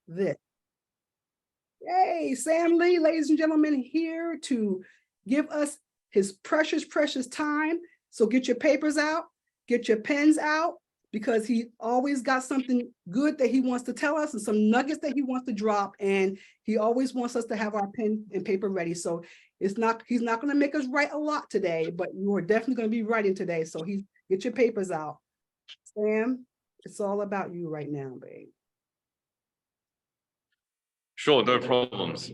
this. Yay, Sam Lee, ladies and gentlemen, here to give us his precious, precious time. So get your papers out, get your pens out, because he always got something good that he wants to tell us and some nuggets that he wants to drop. And he always wants us to have our pen and paper ready. So he's not going to make us write a lot today, but you are definitely going to be writing today. So get your papers out. Sam, it's all about you right now, babe. Sure, no problems.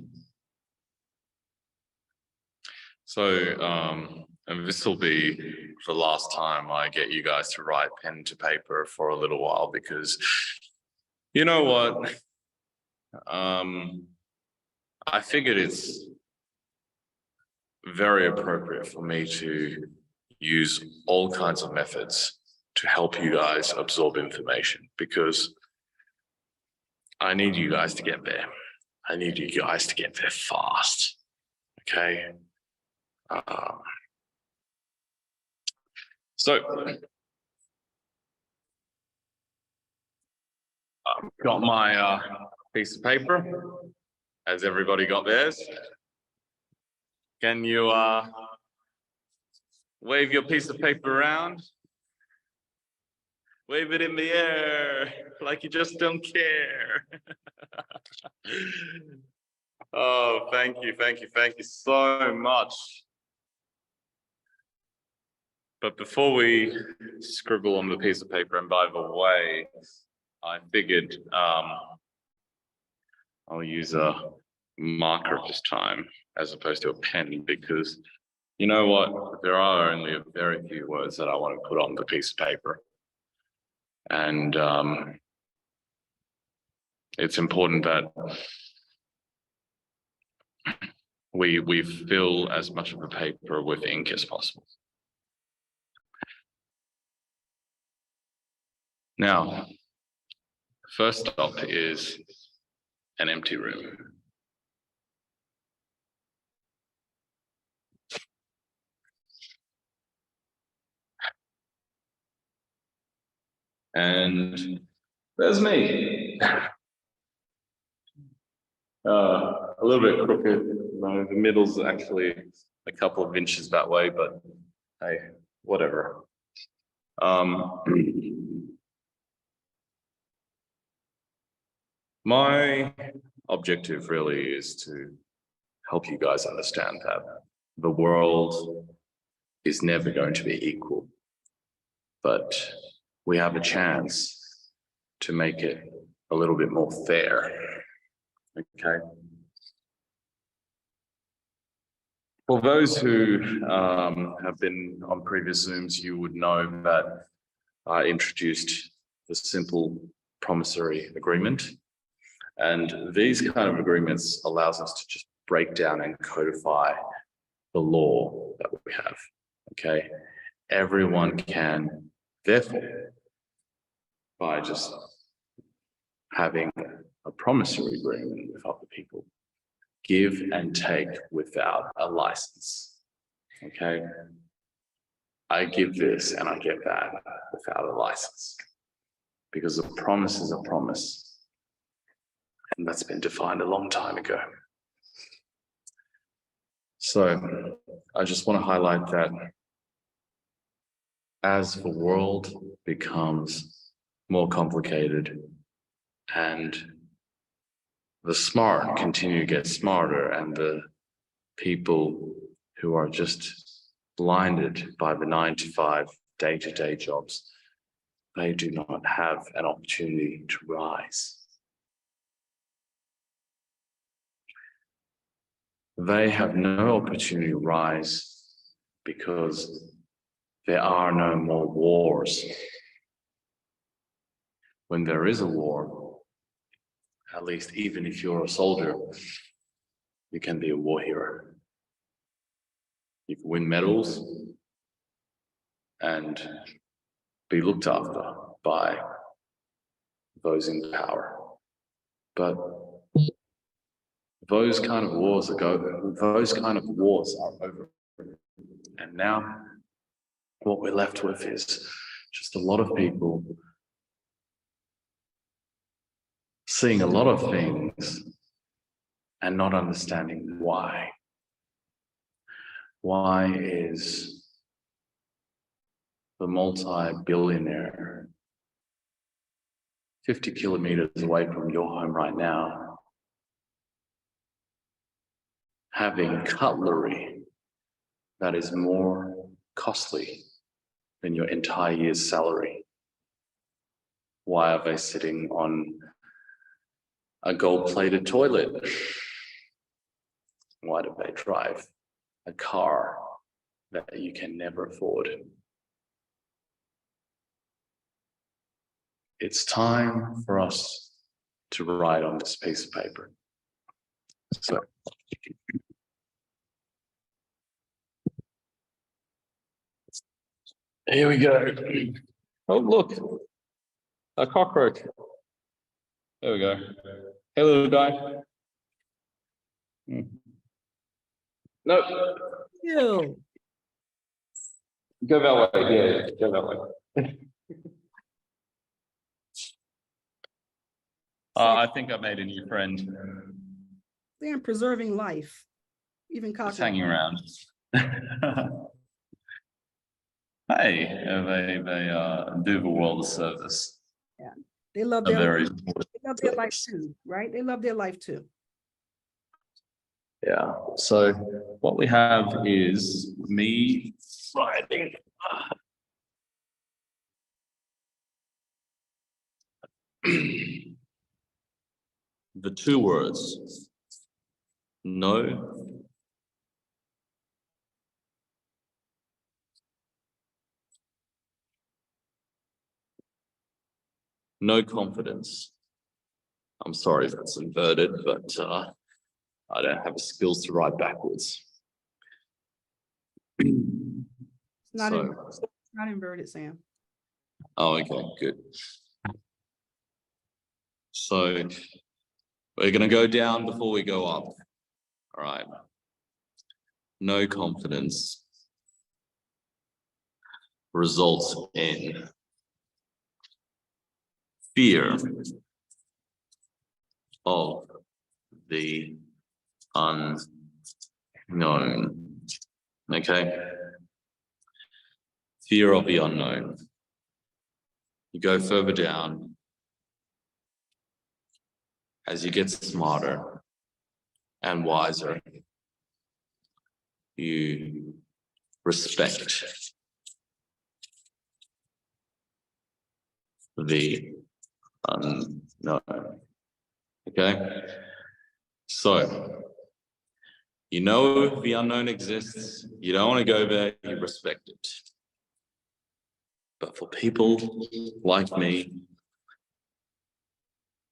So, and this will be the last time I get you guys to write pen to paper for a little while, because you know what? I figured it's very appropriate for me to use all kinds of methods to help you guys absorb information, because I need you guys to get there. I need you guys to get there fast, okay? So, I've got my piece of paper. Has everybody got theirs? Can you wave your piece of paper around? Wave it in the air like you just don't care. Oh, thank you so much. But before we scribble on the piece of paper, and by the way, I figured I'll use a marker this time as opposed to a pen, because you know what? There are only a very few words that I want to put on the piece of paper. And it's important that we fill as much of the paper with ink as possible. Now, first stop is an empty room. And there's me. A little bit crooked. The middle's actually a couple of inches that way, but hey, whatever. My objective really is to help you guys understand that the world is never going to be equal, but we have a chance to make it a little bit more fair, okay? For those who have been on previous Zooms, you would know that I introduced the simple promissory agreement. And these kind of agreements allows us to just break down and codify the law that we have, okay? Everyone can, therefore, by just having a promissory agreement with other people, give and take without a license, okay? I give this and I get that without a license, because a promise is a promise. And that's been defined a long time ago. So I just want to highlight that as the world becomes more complicated and the smart continue to get smarter, and the people who are just blinded by the 9-to-5 day-to-day jobs, they do not have an opportunity to rise. They have no opportunity to rise because there are no more wars. When there is a war, at least even if you're a soldier, you can be a war hero. You can win medals and be looked after by those in power. But those kind of wars are over. And now what we're left with is just a lot of people seeing a lot of things and not understanding why. Why is the multi-billionaire 50 kilometers away from your home right now having cutlery that is more costly than your entire year's salary? Why are they sitting on a gold-plated toilet? Why do they drive a car that you can never afford? It's time for us to write on this piece of paper. So, here we go. Oh, look, a cockroach. There we go. Hey, little guy. No. Ew. Go that way. Yeah, go that way. I think I made a new friend. They're preserving life, even It's cockroaches. hanging around. Hey, they do the world a service. Yeah, they love A their very life too, right? They love their life too. Yeah. So what we have is me writing. The two words, no confidence. I'm sorry if it's inverted, but I don't have the skills to write backwards. It's not, So, it's not inverted, Sam. oh, okay, good. So we're going to go down before we go up. All right. No confidence results in fear of the unknown. Okay? Fear of the unknown. You go further down. As you get smarter and wiser, you respect the unknown. Okay? So, you know the unknown exists, you don't want to go there, you respect it. But for people like me,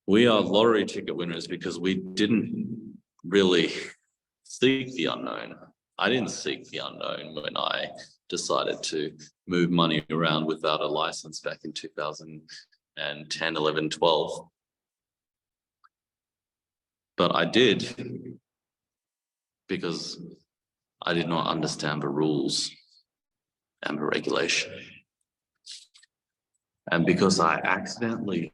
we are lottery ticket winners because we didn't really seek the unknown. I didn't seek the unknown when I decided to move money around without a license back in 2010, 11, 12. But I did because I did not understand the rules and the regulation. And because I accidentally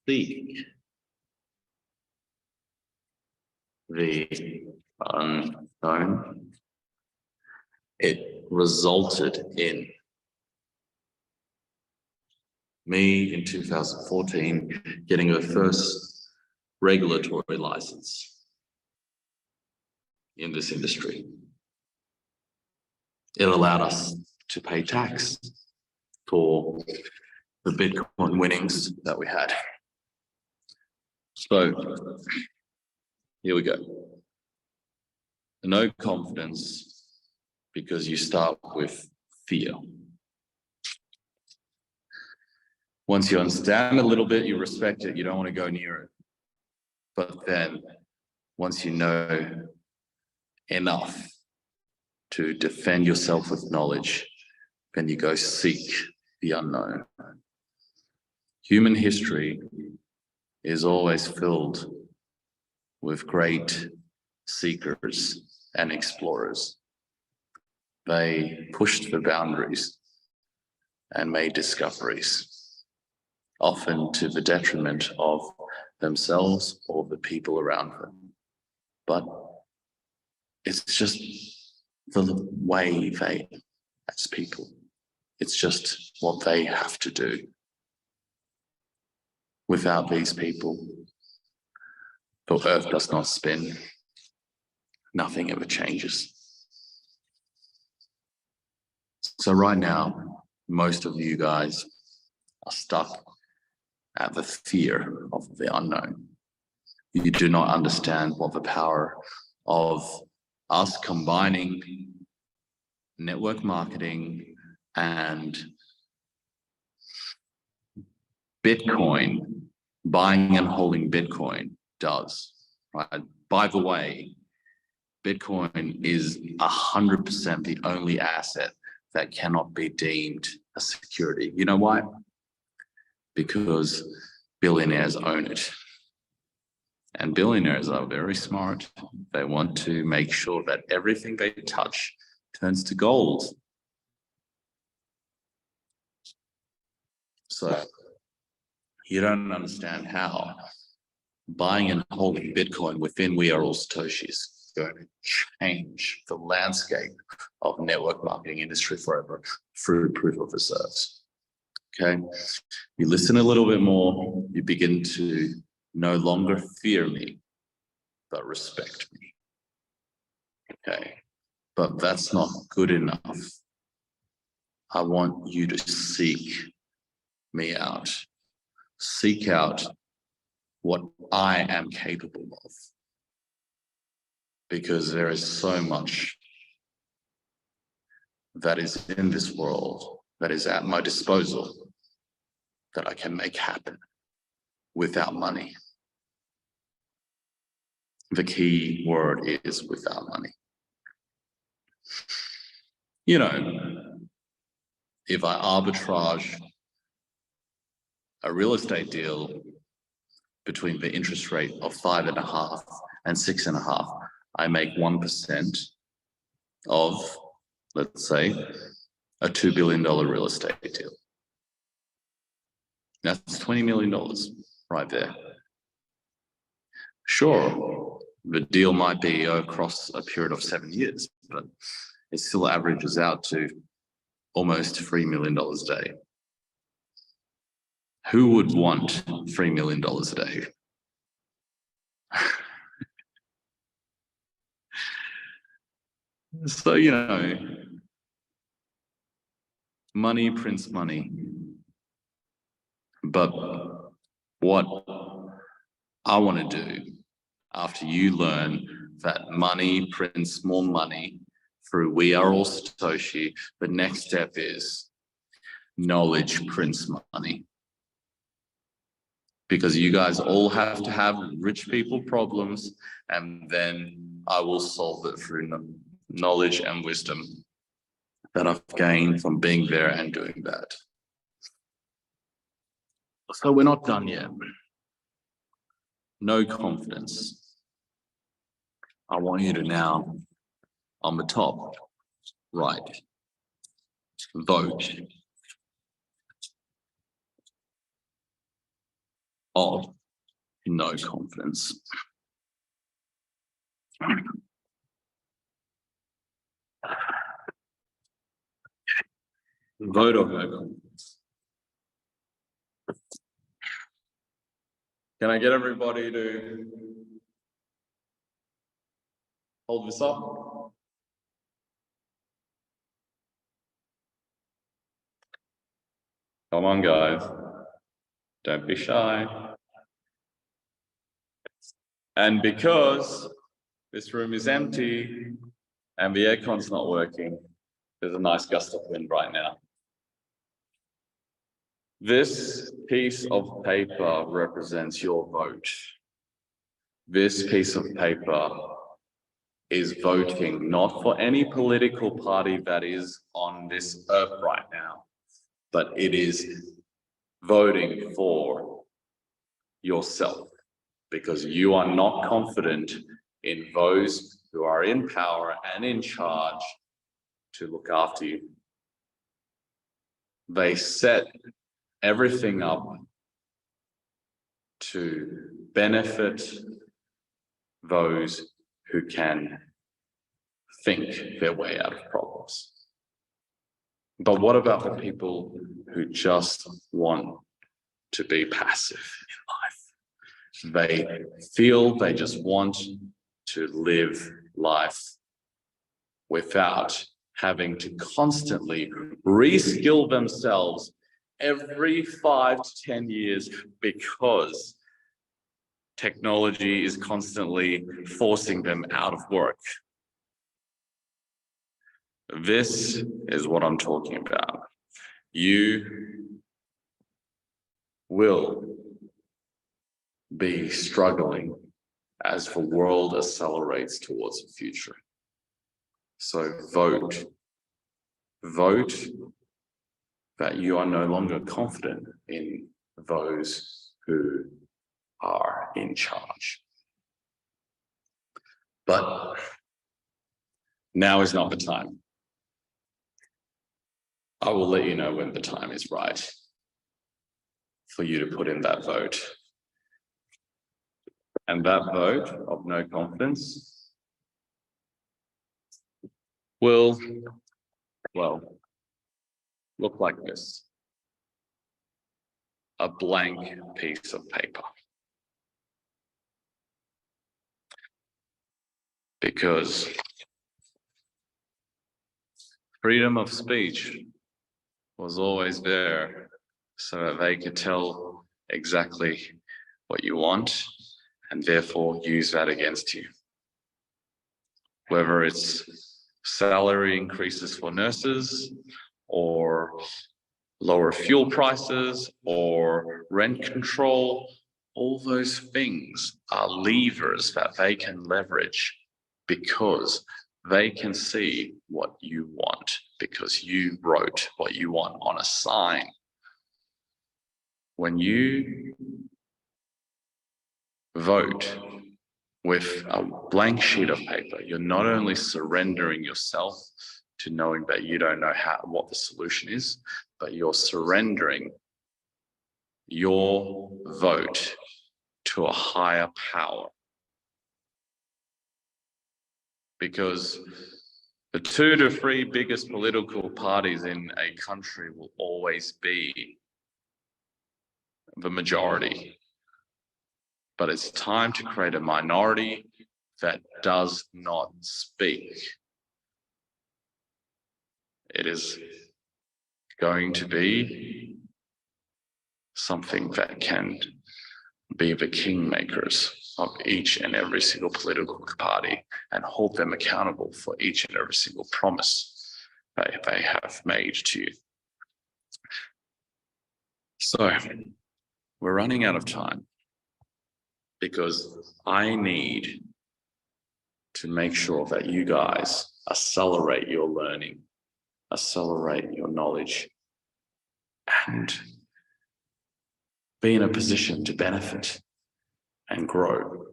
seek the unknown, it resulted in me in 2014 getting the first regulatory license in this industry. It allowed us to pay tax for the Bitcoin winnings that we had. So here we go. No confidence because you start with fear. Once you understand a little bit, you respect it, you don't want to go near it. But then once you know enough to defend yourself with knowledge, then you go seek the unknown. Human history is always filled with great seekers and explorers. They pushed the boundaries and made discoveries, often to the detriment of themselves or the people around them. But it's just the way they, as people, it's just what they have to do. Without these people, the earth does not spin. Nothing ever changes. So right now, most of you guys are stuck at the fear of the unknown. You do not understand what the power of us combining network marketing and Bitcoin, buying and holding Bitcoin does, right? By the way, Bitcoin is 100% the only asset that cannot be deemed a security. You know why? Because billionaires own it. And billionaires are very smart. They want to make sure that everything they touch turns to gold. So you don't understand how buying and holding Bitcoin within We Are All Satoshi is going to change the landscape of network marketing industry forever through proof of reserves. Okay, you listen a little bit more, you begin to no longer fear me, but respect me. Okay, but that's not good enough. I want you to seek me out. Seek out what I am capable of. Because there is so much that is in this world that is at my disposal that I can make happen without money. The key word is without money. You know, if I arbitrage a real estate deal between the interest rate of 5.5% and 6.5%, I make 1% of, let's say, a $2 billion real estate deal. That's $20 million right there. Sure, the deal might be across a period of 7 years, but it still averages out to almost $3 million a day. Who would want $3 million a day? So, you know, money prints money. But what I want to do after you learn that money prints more money through We Are All Satoshi, the next step is knowledge prints money. Because you guys all have to have rich people problems, and then I will solve it through knowledge and wisdom that I've gained from being there and doing that. So we're not done yet. No confidence. I want you to now, on the top right, vote of no confidence. Vote of no confidence. Can I get everybody to hold this up? Come on, guys. Don't be shy. And because this room is empty and the aircon's not working, there's a nice gust of wind right now. This piece of paper represents your vote. This piece of paper is voting not for any political party that is on this earth right now, but it is voting for yourself, because you are not confident in those who are in power and in charge to look after you. They set everything up to benefit those who can think their way out of problems. But what about the people who just want to be passive in life? They feel they just want to live life without having to constantly reskill themselves every 5 to 10 years because technology is constantly forcing them out of work. This is what I'm talking about. You will be struggling as the world accelerates towards the future. So vote. Vote that you are no longer confident in those who are in charge. But now is not the time. I will let you know when the time is right for you to put in that vote. And that vote of no confidence will, well, look like this. A blank piece of paper. Because freedom of speech was always there so that they could tell exactly what you want and therefore use that against you. Whether it's salary increases for nurses or lower fuel prices or rent control, all those things are levers that they can leverage because they can see what you want because you wrote what you want on a sign. When you vote with a blank sheet of paper, you're not only surrendering yourself to knowing that you don't know what the solution is, but you're surrendering your vote to a higher power. Because the 2 to 3 biggest political parties in a country will always be the majority. But it's time to create a minority that does not speak. It is going to be something that can be the kingmakers of each and every single political party and hold them accountable for each and every single promise that they have made to you. So we're running out of time because I need to make sure that you guys accelerate your learning, accelerate your knowledge, and be in a position to benefit and grow.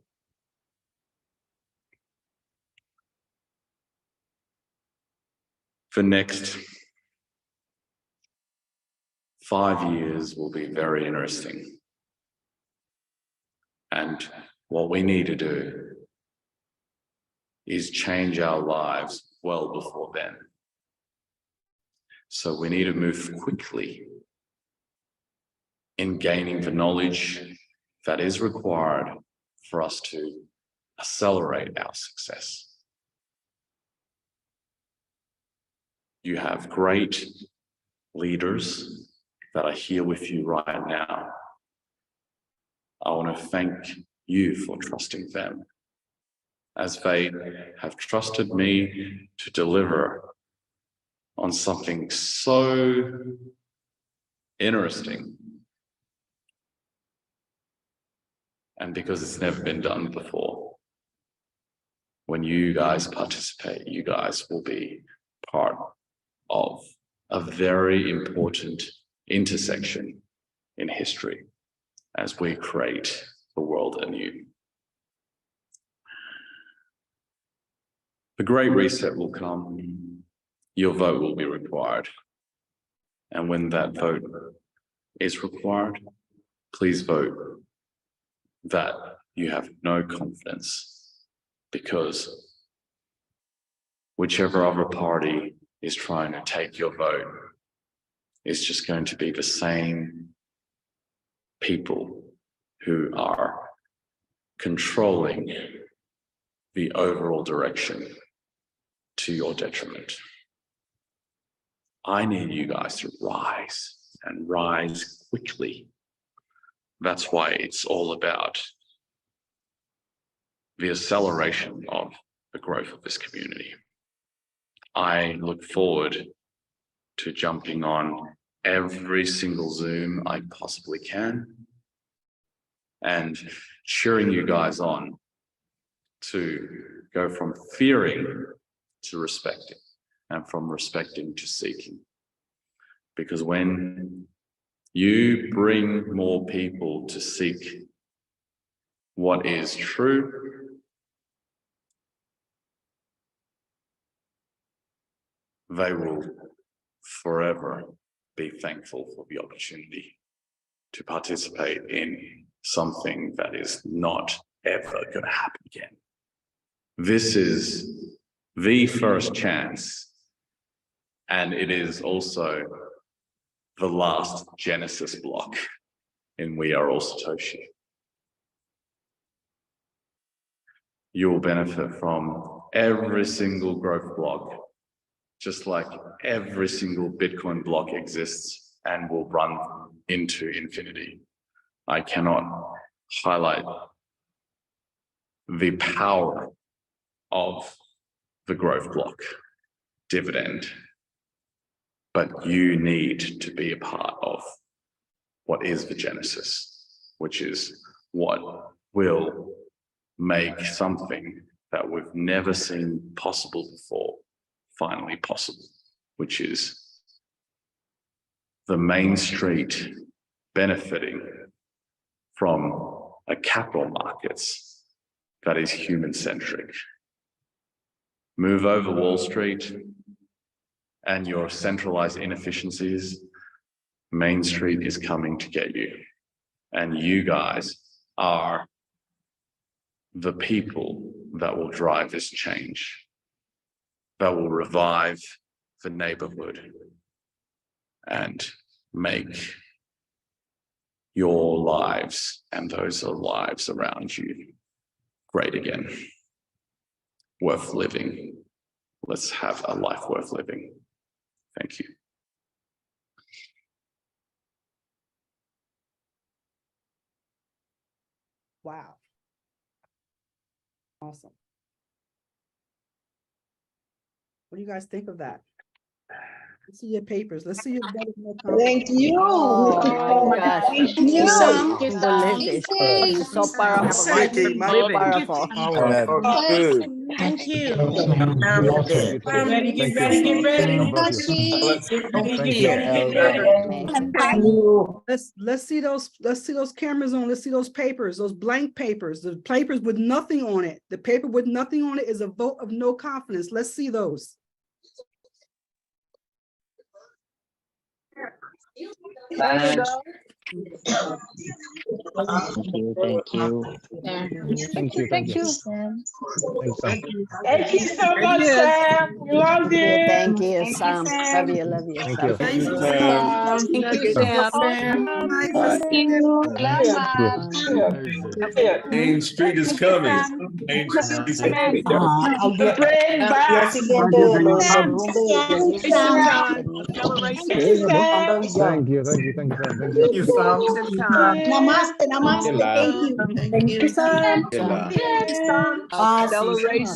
The next 5 years will be very interesting. And what we need to do is change our lives well before then. So we need to move quickly in gaining the knowledge that is required for us to accelerate our success. You have great leaders that are here with you right now. I want to thank you for trusting them as they have trusted me to deliver on something so interesting. And because it's never been done before, when you guys participate, you guys will be part of a very important intersection in history as we create the world anew. The Great Reset will come. Your vote will be required. And when that vote is required, please vote that you have no confidence, because whichever other party is trying to take your vote is just going to be the same people who are controlling the overall direction to your detriment. I need you guys to rise, and rise quickly. That's why it's all about the acceleration of the growth of this community. I look forward to jumping on every single Zoom I possibly can and cheering you guys on to go from fearing to respecting, and from respecting to seeking. Because when you bring more people to seek what is true, they will forever be thankful for the opportunity to participate in something that is not ever going to happen again. This is the first chance, and it is also the last Genesis block in We Are All Satoshi. You will benefit from every single growth block, just like every single Bitcoin block exists and will run into infinity. I cannot highlight the power of the growth block dividend, but you need to be a part of what is the Genesis, which is what will make something that we've never seen possible before finally possible, which is the main street benefiting from a capital markets that is human-centric. Move over Wall Street and your centralized inefficiencies, Main Street is coming to get you. And you guys are the people that will drive this change, that will revive the neighborhood and make your lives and those lives around you great again, worth living. Let's have a life worth living. Thank you. Wow. Awesome. What do you guys think of that? Let's see your papers. Let's see your Thank you. Oh my gosh. Thank you. Delicious. This is so powerful. Powerful. Good. Thank you. Ready, get ready, get ready. Let's see those cameras on. Let's see those papers, those blank papers, the papers with nothing on it. The paper with nothing on it is a vote of no confidence. Let's see those. Thank you. Thank you so much, Sam. We love you. Thank you, Sam. Love you, Sam. Thank you, Sam. Main Street is coming. Main Street is coming. Thank you, Sam. Namaste, namaste. Thank you. Thank you, Sam. Acceleration.